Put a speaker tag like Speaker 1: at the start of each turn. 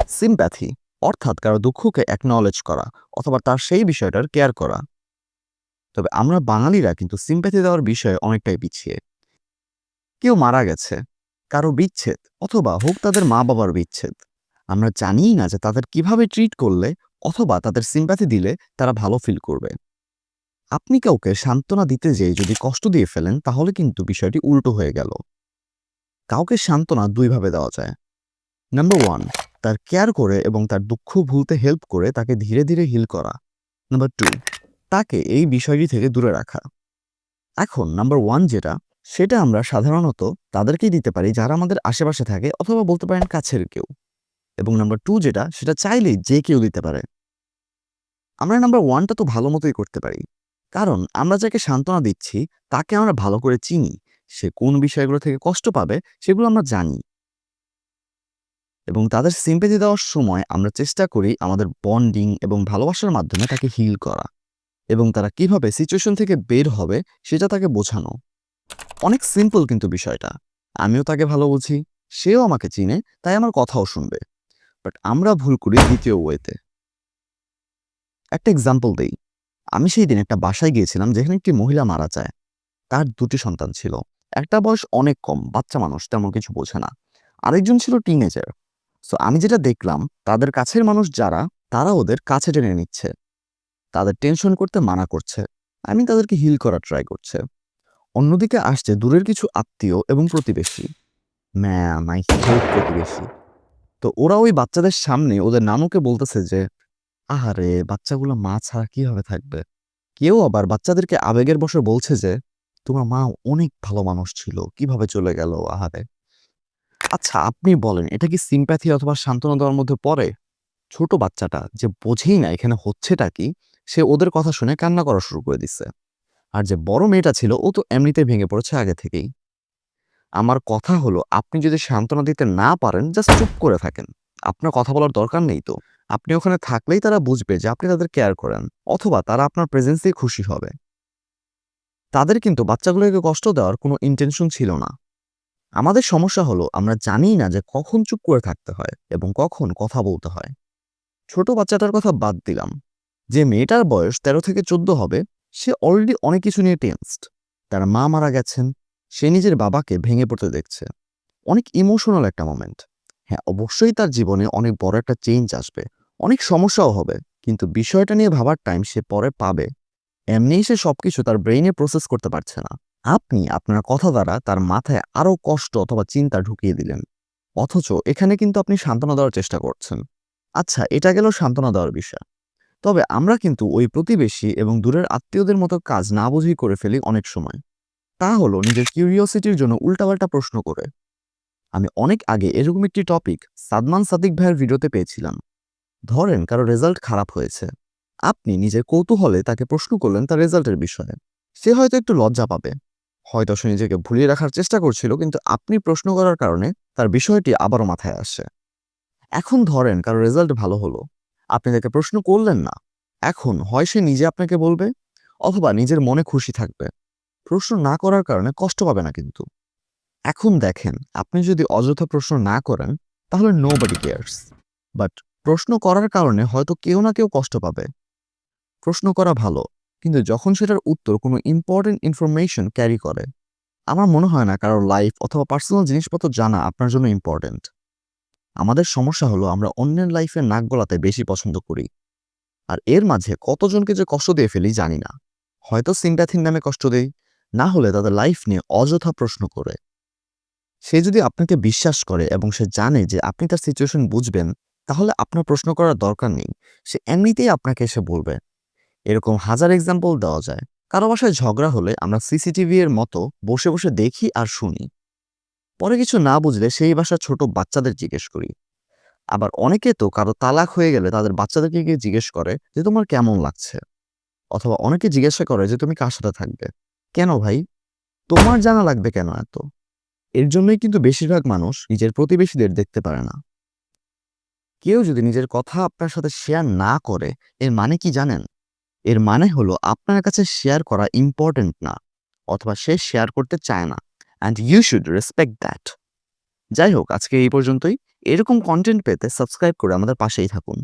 Speaker 1: Sympathy অর্থাৎ কারো দুঃখকে অ্যাকনলেজ করা অথবা তার সেই বিষয়টার কেয়ার করা। তবে আমরা বাঙালিরা কিন্তু সিম্প্যাথি দেওয়ার বিষয়ে অনেকটাই পিছিয়ে। কেউ মারা গেছে, কারো বিচ্ছেদ অথবা হোক তাদের মা বাবার বিচ্ছেদ, আমরা জানিই না যে তাদের কিভাবে ট্রিট করলে অথবা তাদের সিম্প্যাথি দিলে তারা ভালো ফিল করবে। আপনি কাউকে সান্ত্বনা দিতে যেয়ে যদি কষ্ট দিয়ে ফেলেন তাহলে কিন্তু বিষয়টি উল্টো হয়ে গেল। কাউকে সান্ত্বনা দুইভাবে দেওয়া যায়। নাম্বার 1, তার কেয়ার করে এবং তার দুঃখ ভুলতে হেল্প করে তাকে ধীরে ধীরে হিল করা। নাম্বার 2, তাকে এই বিষয়টি থেকে দূরে রাখা। এখন নাম্বার 1 যেটা, সেটা আমরা সাধারণত তাদেরকেই দিতে পারি যারা আমাদের আশেপাশে থাকে অথবা বলতে পারেন কাছের কেউ। এবং নাম্বার 2 যেটা, সেটা চাইলেই যে কেউ দিতে পারে। আমরা নাম্বার 1টা তো ভালো মতোই করতে পারি, কারণ আমরা যাকে সান্ত্বনা দিচ্ছি তাকে আমরা ভালো করে চিনি। সে কোন বিষয়গুলো থেকে কষ্ট পাবে সেগুলো আমরা জানি, এবং তাদের সিম্প্যাথি দেওয়ার সময় আমরা চেষ্টা করি আমাদের বন্ডিং এবং ভালোবাসার মাধ্যমে তাকে হিল করা এবং তারা কিভাবে সিচুয়েশন থেকে বের হবে সেটা তাকে বোঝানো। অনেক সিম্পল কিন্তু বিষয়টা। আমিও তাকে ভালো বুঝি, সেও আমাকে চিনে, তাই আমার কথাও শুনবে। বাট আমরা ভুল করি দ্বিতীয় ওয়েতে। একটা এক্সাম্পল দেই। আমি সেই দিন একটা বাসায় গিয়েছিলাম যেখানে একটি মহিলা মারা যায়। তার 2টি সন্তান ছিল। একটা বয়স অনেক কম, বাচ্চা মানুষ, তেমন কিছু বোঝে না। আরেকজন ছিল টিনেজার। সো আমি যেটা দেখলাম, তাদের কাছের মানুষ যারা, তারা ওদের কাছে টেনে নিচ্ছে, তাদের টেনশন করতে মানা করছে, তাদেরকে হিল করার ট্রাই করছে। অন্যদিকে আসছে দূরের কিছু আত্মীয় এবং প্রতিবেশী, ম্যাম আই হেট প্রতিবেশী। তো ওরা ওই বাচ্চাদের সামনে ওদের নানুকে বলতেছে যে, আহারে বাচ্চাগুলো মা ছাড়া কিভাবে থাকবে। কেউ আবার বাচ্চাদেরকে আবেগের বশে বলছে যে, তোমার মা অনেক ভালো মানুষ ছিল, কিভাবে চলে গেল, আহারে। আচ্ছা আপনি বলেন, এটা কি সিম্প্যাথি অথবা সান্ত্বনা দেওয়ার মধ্যে পড়ে? ছোট বাচ্চাটা যে বোঝেই না এখানে হচ্ছেটা কি, সে ওদের কথা শুনে কান্না করা শুরু করে দিচ্ছে। আর যে বড় মেয়েটা ছিল ও তো এমনিতেই ভেঙে পড়েছে আগে থেকেই। আমার কথা হলো, আপনি যদি সান্ত্বনা দিতে না পারেন জাস্ট চুপ করে থাকেন। আপনার কথা বলার দরকার নেই তো। আপনি ওখানে থাকলেই তারা বুঝবে যে আপনি তাদের কেয়ার করেন, অথবা তারা আপনার প্রেজেন্সেই খুশি হবে। তাদের কিন্তু বাচ্চাগুলোকে কষ্ট দেওয়ার কোনো ইন্টেনশন ছিল না। আমাদের সমস্যা হলো আমরা জানিই না যে কখন চুপ করে থাকতে হয় এবং কখন কথা বলতে হয়। ছোট বাচ্চাটার কথা বাদ দিলাম, যে মেয়েটার বয়স 13 থেকে 14 হবে, সে অলরেডি অনেক কিছু নিয়ে টেনসড। তার মা মারা গেছেন, সে নিজের বাবাকে ভেঙে পড়তে দেখছে। অনেক ইমোশনাল একটা মোমেন্ট। হ্যাঁ, অবশ্যই তার জীবনে অনেক বড় একটা চেঞ্জ আসবে, অনেক সমস্যাও হবে, কিন্তু বিষয়টা নিয়ে ভাবার টাইম সে পরে পাবে। এমনিই সে সবকিছু তার ব্রেইনে প্রসেস করতে পারছে না। আপনি আপনার কথা দ্বারা তার মাথায় আরো কষ্ট অথবা চিন্তা ঢুকিয়ে দিলেন, অথচ এখানে কিন্তু আপনি সান্ত্বনা দেওয়ার চেষ্টা করছেন। আচ্ছা, এটা গেল সান্ত্বনা দেওয়ার বিষয়। তবে আমরা কিন্তু ওই প্রতিবেশী এবং দূরের আত্মীয়দের মতো কাজ না বুঝেই করে ফেলি অনেক সময়। তা হলো নিজের কিউরিওসিটির জন্য উল্টাপাল্টা প্রশ্ন করে। আমি অনেক আগে এরকম একটি টপিক সাদমান সাদিক ভাইয়ের ভিডিওতে পেয়েছিলাম। ধরেন কারো রেজাল্ট খারাপ হয়েছে, আপনি নিজের কৌতূহলে তাকে প্রশ্ন করলেন তার রেজাল্টের বিষয়ে। সে হয়তো একটু লজ্জা পাবে, হয়তো সে নিজেকে ভুলিয়ে রাখার চেষ্টা করছিল, কিন্তু আপনি প্রশ্ন করার কারণে তার বিষয়টি আবারও মাথায় আসে। এখন ধরেন কারো রেজাল্ট ভালো হলো, আপনি তাকে প্রশ্ন করলেন না। এখন হয় সে নিজে আপনাকে বলবে, অথবা নিজের মনে খুশি থাকবে। প্রশ্ন না করার কারণে কষ্ট পাবে না কিন্তু। এখন দেখেন, আপনি যদি অযথা প্রশ্ন না করেন তাহলে নোবডি কেয়ারস। বাট প্রশ্ন করার কারণে হয়তো কেউ না কেউ কষ্ট পাবে। প্রশ্ন করা ভালো, কিন্তু যখন সেটার উত্তর কোনো ইম্পর্টেন্ট ইনফরমেশন ক্যারি করে। আমার মনে হয় না কারোর লাইফ অথবা পার্সোনাল জিনিসপত্র জানা আপনার জন্য ইম্পর্টেন্ট। আমাদের সমস্যা হলো আমরা অন্যের লাইফে নাক গলাতে বেশি পছন্দ করি, আর এর মাঝে কতজনকে যে কষ্ট দিয়ে ফেলি জানি না। হয়তো সিম্প্যাথির নামে কষ্ট দেই, না হলে তাদের লাইফ নিয়ে অযথা প্রশ্ন করে। সে যদি আপনাকে বিশ্বাস করে এবং সে জানে যে আপনি তার সিচুয়েশন বুঝবেন, তাহলে আপনার প্রশ্ন করার দরকার নেই। সে এমনিতেই আপনাকে এসে বলবে। এরকম হাজার এক্সাম্পল দেওয়া যায়। কারো বাসায় ঝগড়া হলে আমরা সিসিটিভি এর মতো বসে বসে দেখি আর শুনি। পরে কিছু না বুঝলে সেই বাসার ছোট বাচ্চাদের জিজ্ঞেস করি। আবার অনেকে তো কারো তালাক হয়ে গেলে তাদের বাচ্চাদেরকে গিয়ে জিজ্ঞেস করে যে তোমার কেমন লাগছে, অথবা অনেকে জিজ্ঞাসা করে যে তুমি কার সাথে থাকবে। কেন ভাই, তোমার জানা লাগবে কেন এত? এর জন্যই কিন্তু বেশিরভাগ মানুষ নিজের প্রতিবেশীদের দেখতে পারে না। কেউ যদি নিজের কথা আপনার সাথে শেয়ার না করে, এর মানে কি জানেন? এর মানে হলো আপনার কাছে শেয়ার করা ইম্পর্টেন্ট না, অথবা সে শেয়ার করতে চায় না, and you should respect that. যাই হোক, আজকে এই পর্যন্তই। এরকম কনটেন্ট পেতে সাবস্ক্রাইব করে আমাদের পাশেই থাকুন।